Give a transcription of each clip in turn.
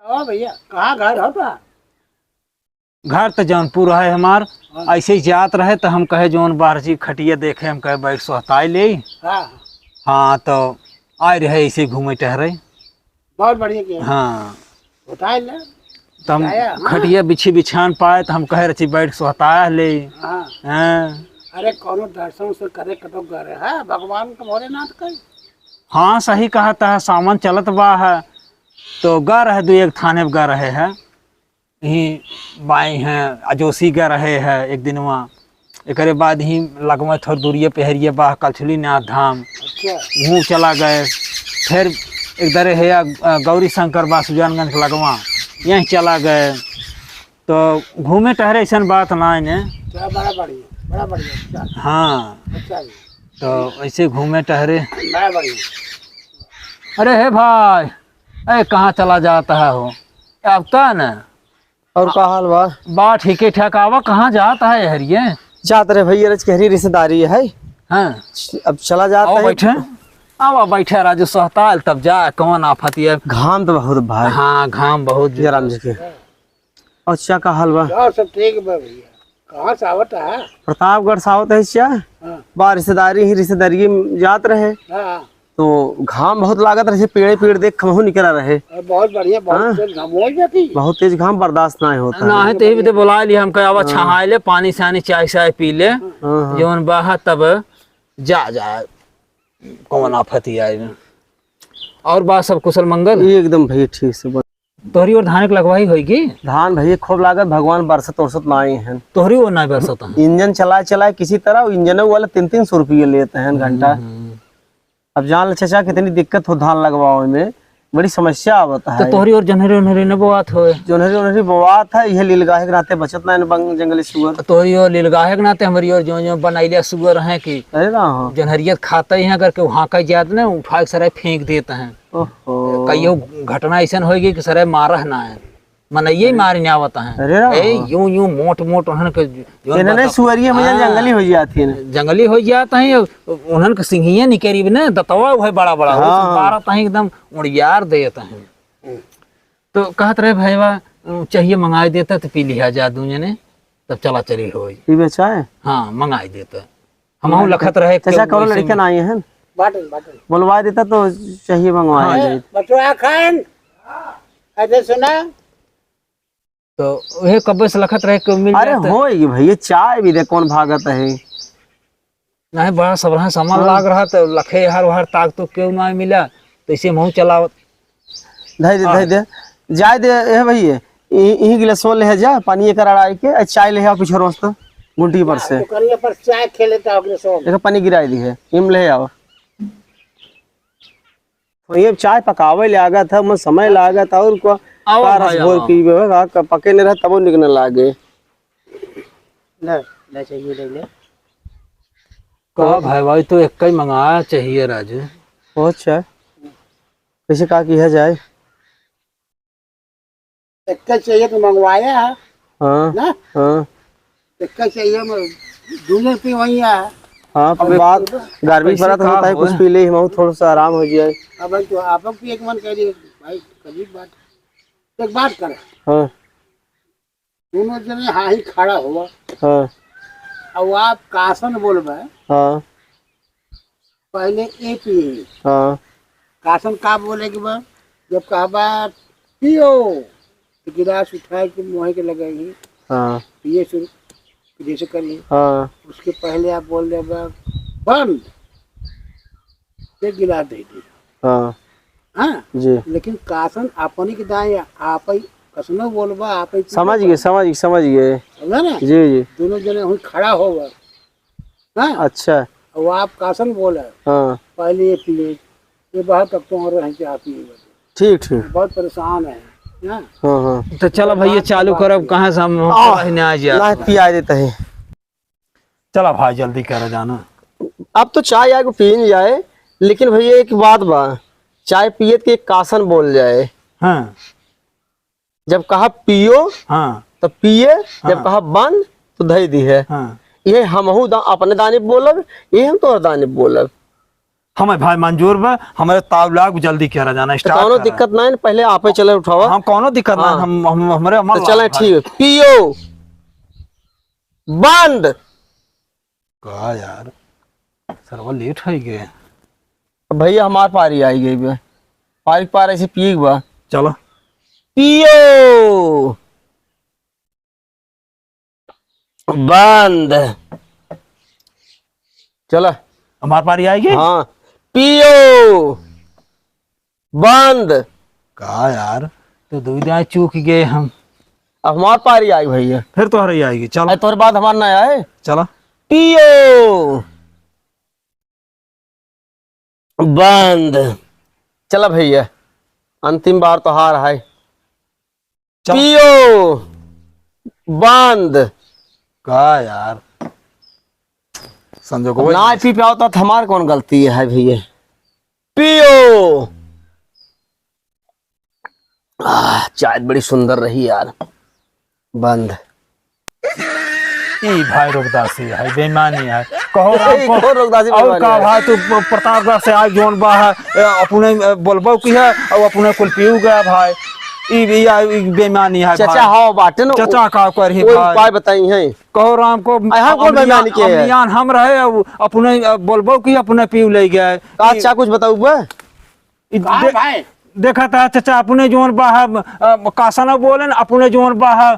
हाँ भैया, कहाँ घर हो तो? घर तो जौनपुर है हमार। ऐसे ही जात रहे तो हम कहे जौन बाहर जी खटिया देखे, हम कहे बैठ सोहताई ले। हाँ हाँ तो आए रहे ऐसे घूमे टहरे। बहुत बढ़िया किया। हाँ बताए ना। तो हम हाँ। खटिया बिछी बिछान पाए तो हम कहे रही बैठ सोहताया ले। हाँ। हाँ अरे कौनो दर्शन से करे कतो करे है भगवान का भोलेनाथ का। हाँ सही कहा था, सावन चलत बा है तो गा रहे दो एक थाने गा रहे हैं यहीं बाई हैं अजोसी गा रहे हैं एक दिन वहाँ। एक बाद ही लगवा थोड़ी दूरिये पहरिए बा कलछुली नाथ धाम अच्छा। वहाँ चला गए। फिर एक दरे है गौरी शंकर बा सुजानगंज के लगवा, यहीं चला गए। तो घूमे टहरे ऐसा बात ना इन्हें। बड़ा बढ़िया, बड़ा बढ़िया। अच्छा। हाँ अच्छा जी। तो ऐसे घूमे टहरे। बड़ा बढ़िया। अरे हे भाई, अरे कहाँ चला जाता है हो अब का न? और का हाल बा? बा ठीके ठाक। आवा कहाँ जाता है हरिये? जात रहे भैया रच गहरी रिश्तेदारी है। हाँ अब चला जाता आओ है। बैठे, आवा बैठे राजू सोहताल तब जा। कौन आफत है? घाम तो बहुत भाई। हाँ घाम बहुत। जयराम जी के। अच्छा का हाल बा? और सब ठीक बा भैया। कहाँ से आवत है? प्रतापगढ़ सावत है क्या? हाँ। बा रिश्तेदारी ही रिश्तेदारी में जात रहे हाँ। तो घाम बहुत लागत रहे, पेड़ पेड़ देख खमहू निकला रहे। बहुत बढ़िया, बहुत तेज घाम हो जाती। बहुत तेज घाम बर्दाश्त ना होता ना है तो भी बुला लिया हम कहे आवा छहाए ले, पानी सानी चाय शाय पी ले। हाँ। जौन बाहा तब जा कौन आफत ही आई। और बात सब कुशल मंगल? एकदम भैया ठीक से बोल। तोहरी और धान के लगवाई होगी? धान भैया खूब लागत, भगवान बरसत उरसत ना आए हैं। तोहरी और ना बरसत है? इंजन चलाए किसी तरह इंजन वाले 300 रुपये लेते हैं घंटा। अब जान ले चाचा कितनी दिक्कत हो धान लगवाओ में, बड़ी समस्या आवता है। तो तोहरी और जनहरी उनहरी न बोआत हो? जोनहरी बवात है, यह लीलगाहे के नाते बचत ना बंग जंगली सुअर। तोहरी और लीलगाहे के नाते हमारी और जो बनैले सुअर हैं कि अरे ना हो। जनहरियत खाते हैं करके वहाँ का जात ना उठा के सराय फेंक देते हैं। ओहो। कईयो घटना ऐसा होगी कि सराय मारह ना है, मनइये मारी नहीं आवता है। अरे ना यूं यूं मोट मोट उन्हन के इन्होंने सुअरिया में जंगली हो जाती है। जंगली हो जाता है। उन्हन के सिंहिया निकरी ना दतवा है बड़ा बड़ा मारता है एकदम उड़ियार देता है। तो कहत रहे भैया चाहिए मंगाई देता तो पी लिया जादू ने तब चला चली हो। बेचाए हाँ मंगाई देता हम लखत रहे चाचा करो लड़के ना आए हैं, बाटन बाटन बुलवा देता तो चाहिए मंगवाया जाए। बचवा खान ऐसे सुना तो वह कब्बे से लखत रहे क्यों मिल अरे जाता? हो भैया चाय भी दे कौन भागत है। नहीं बड़ा सब रहा सामान लाग रहा तो लखे हर हर ताक तो क्यों ना मिला तो इसे मुँह चलावत धै दे जाए दे है भैया। यही गिलास ले जा पानी एक अड़ाई के चाय ले पीछे रोज तो गुंटी पर से पर चाय खेले तो पानी गिराई दी है इम ले आओ। ये चाय पकावे ले आगा था मैं समय लागत और को पके नहीं रहा तब निकलने लागे। ले चाहिए ले ले। कहा भाई भाई तो एक ही मंगाया चाहिए राजू। अच्छा कैसे कहा किया जाए? एक चाहिए तो मंगवाया है। हाँ ना हाँ एक चाहिए दूल्हे पे वही है। हाँ बात गर्मी पड़ा तो होता है कुछ पी ले हम थोड़ा सा आराम हो जाए। अब तो आप भी एक मन कह रही भाई कभी बात एक बात कर। हाँ दोनों जने हाँ ही खड़ा हुआ। हाँ अब आप कासन बोलबे। हाँ पहले ए पिए। हाँ कासन का बोले कि बा जब कहबा पियो तो गिलास उठाए के मुँह के लगाई हाँ पिए शुरू जैसे करिए। हाँ उसके पहले आप बोल दे बंद एक गिलास दे दी। हाँ हाँ जी लेकिन कासन अपनी के दाएं आप ही कसनो बोलबा आप ही समझ गए समझा ना। जी जी दोनों जने वहीं खड़ा होगा। हाँ अच्छा वो आप कासन बोले हाँ पहले ये पिए ये बात अब तो और हैं आप पिए ठीक ठीक बहुत परेशान है। हाँ हाँ हाँ तो चलो भैया चालू करब कहाँ से हम आ जाए ना पिया देता है। चला भाई जल्दी कर जाना। अब तो चाय आए को पी नहीं जाए लेकिन भैया एक बात बा चाय पियत के एक कासन बोल जाए। हाँ जब कहा पियो हाँ तो पिए जब हाँ। कहा बंद तो धई दी है। हाँ ये हम अपने दाने बोलब ये हम तो दाने बोलब। हमें भाई मंजूर बा, हमारे तावलाग जल्दी करा जाना स्टार्ट कोनो दिक्कत ना है, पहले आपे चले उठावा। हम कोनो दिक्कत ना, हाँ। हम हमारे अमल तो चले ठीक है, पियो बंद। का यार सरवा लेट हो गए। भैया हमार पारी आई गई बा, पारी पार ऐसे पिए बा। चलो पियो बंद। चलो हमारे पारी आएगी। हाँ पियो बंद। का यार तो दुविधा चूक गए हम, अब हमार पारी आई भैया, फिर तो हरी आएगी। चलो तोहर बात हमार ना आए। चलो पियो बंद। चला भैया अंतिम बार तो हार है। चल। पियो बंद। का यार संजो को ना पी पाओ तो हमार कौन गलती है भैया। पियो चाय बड़ी सुंदर रही यार। बंद। ई भाई रोकदासी है, बेईमानी है। कहो राम को कौन रोकदासी और बेईमानी का है? भाई तू प्रतापगढ़ से आज जोन बा है अपने बोलबो की है और अपने कुल पीऊ गया भाई। ई बेईमानी है चाचा भाई। हाँ बाटे ना। चाचा का करही कोई भाई। उपाय बताई है। कहो राम को यहाँ कौन बेईमानी किया है? अमलियान हम रहे अपने बोलबो की अपने पीऊ ले गए। अच्छा कुछ बताऊ बा। कहाँ भाई देखा था चाचा अपने जोन बाह कासना बोले न अपने जोन बाह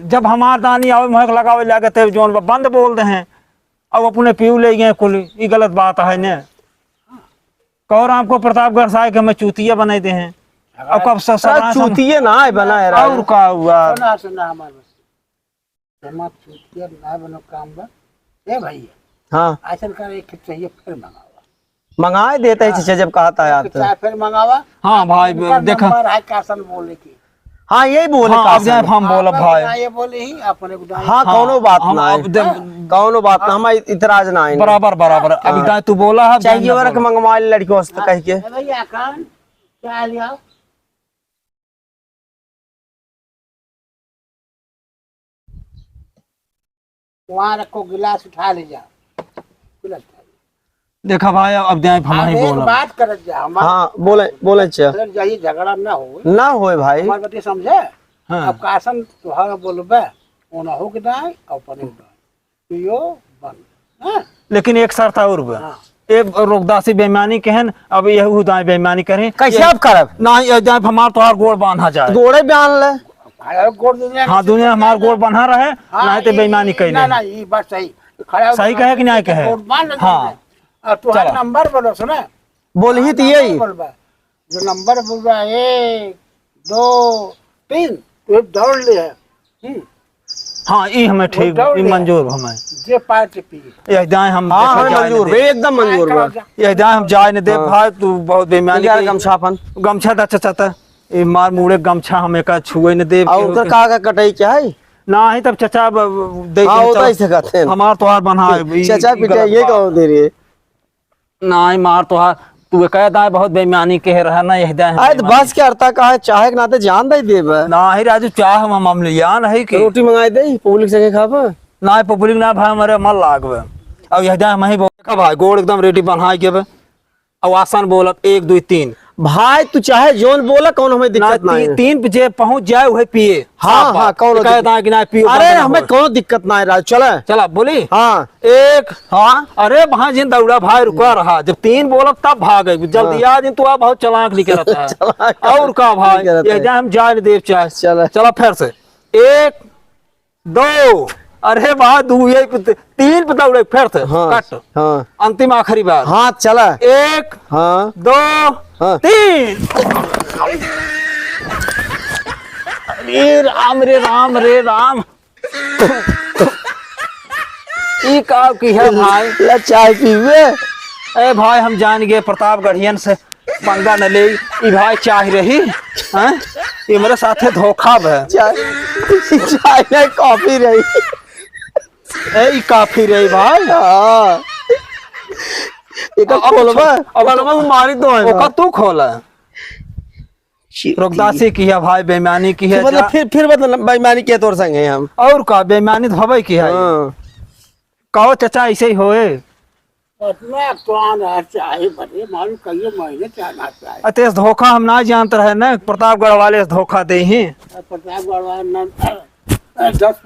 जब हमार दानी आवे महक लगावे लगे थे जोन बंद बोल दे हैं अब अपने पीऊ ले गए कुल। ये गलत बात है ने। कहो राम को प्रतापगढ़ से आए के हमें चूतिया बना दे हैं। अब कब चूतिए ना है बना है और का हुआ। सुना सुना हमारे बस हमार चूतिया ना बनो काम बा। ए भैया हाँ ऐसा कर एक चाहिए फिर मंगावा, मंगाए देते है चाचा जब कहा था यार तो। चाय फिर मंगावा। हाँ भाई उनका देखा नंबर है कासन बोले की। हाँ यही बोले हाँ, अब जाए कासन। हम बोलब भाई। ये बोले ही अपने को दाई। हाँ कौनो बात हम ना है, अब जब कौनो बात ना, हमारे इतराज ना है। बराबर बराबर अभी दाई तू बोला है चाहिए वाला के मंगवा ले लड़कियों से कह के। ए भैया कान क्या लिया वहाँ रखो, गिलास उठा ले जा। देखा भाई अब जाए हम ही एक बोला। बात कर जा हमारे हाँ बोले बोले चा जाइए झगड़ा ना हो ना होए भाई। हमारे बते समझे। हाँ। अब कासन तुहार बोलबे ओना हो के दाई और पने दाई पियो बंद। हाँ? लेकिन एक शर्त और बा। हाँ। एक रोकदासी बेईमानी कहन अब यहू दाई बेईमानी करें कैसे अब करब? ना जाए हमार तोहार गोड़ बांधा जाए। गोड़े बयान ले। भाई गोड़ दुनिया हाँ दुनिया हमार गोड़ बंधा रहे ना तो बेईमानी कही ना ना ये बात सही खड़ा सही कहे कि नहीं कहे? गोड़ बांध हाँ। और तुहार चलो। नंबर बोलो सुना। बोल ही तो यही। बोलबा जो नंबर बोल रहा है 1 2 3 तो दौड़ ले है। हाँ ये हमें ठीक दौड़ ये ले। मंजूर हमें जे पार्टी पी ये जाए हम हाँ देखा हमें जाए मंजूर न बे, दे। एकदम मंजूर बा। ये जाए हम जाए न दे भाई तू बहुत बेईमानी यार करी। गमछापन गमछा दा चाचा ये मार मुड़े गमछा हमें का छुए न दे और उधर का कटाई क्या है? ना ही तब चाचा दे हाँ होता ही कहते हैं। हमार तोहार बना है चाचा पिटा ये कहो दे रही है। ना ही मार तोहार तू कह दा बहुत बेईमानी कह रहा ना यही दा आए तो बस के अर्ता का है, चाहे के नाते जान दे देबे। ना ही राजू चाह हम अमलियान है कि रोटी मंगाई दे पब्लिक से खाबे। ना ही पब्लिक ना भाई हमारे मन लागवे अब यह दा हम ही बोल भाई गोड़ एकदम रेडी बना के अब आसान बोलत 1 2 3 भाई तू चाहे जोन बोला कौन हमें ना दिक्कत नहीं है। 3 पे जे पहुंच जाए वही पिए। हाँ साफ हाँ बात। कौन कह दा कि ना पियो अरे बंद ना हमें हो। कोनो दिक्कत ना है राज चले। चला बोली हाँ 1 हाँ अरे वहां जिन दौड़ा भाई रुका रहा जब 3 बोलब तब भागे जल्दी आ जिन तू आ बहुत चलाक लिखे रहता है। चलाक और का भाई लिखे रहता ये है। जा हम जाए देव चाहे चले। चला फिर से 1 2 अरे वाह 2 3 पे दौड़े फिर से हाँ कट हाँ अंतिम आखिरी बार हाँ चला 1 हाँ 2 हाँ 3 रे राम रे राम रे राम ई का की है भाई। ला चाय पीवे। ए भाई हम जान गए प्रतापगढ़ियन से पंगा न ले ई भाई चाह रही हैं ये मेरे साथे धोखा है। चाय चाय नहीं कॉफी रही। ए ई काफी रही भाई। हाँ एक खोलबा खोलबा मारी दो है ओका तू खोला रोकदासी की है भाई बेईमानी की है मतलब फिर मतलब बेईमानी के तौर संग है हम। और का बेईमानी तो हवे की है। हाँ कहो चाचा ऐसे ही होए पटना तो आना चाहिए बड़े मालूम कई महीने जाना चाहिए। अते इस धोखा हम ना जानते रहे ना, प्रतापगढ़ वाले इस धोखा दे ही। प्रतापगढ़ वाला 10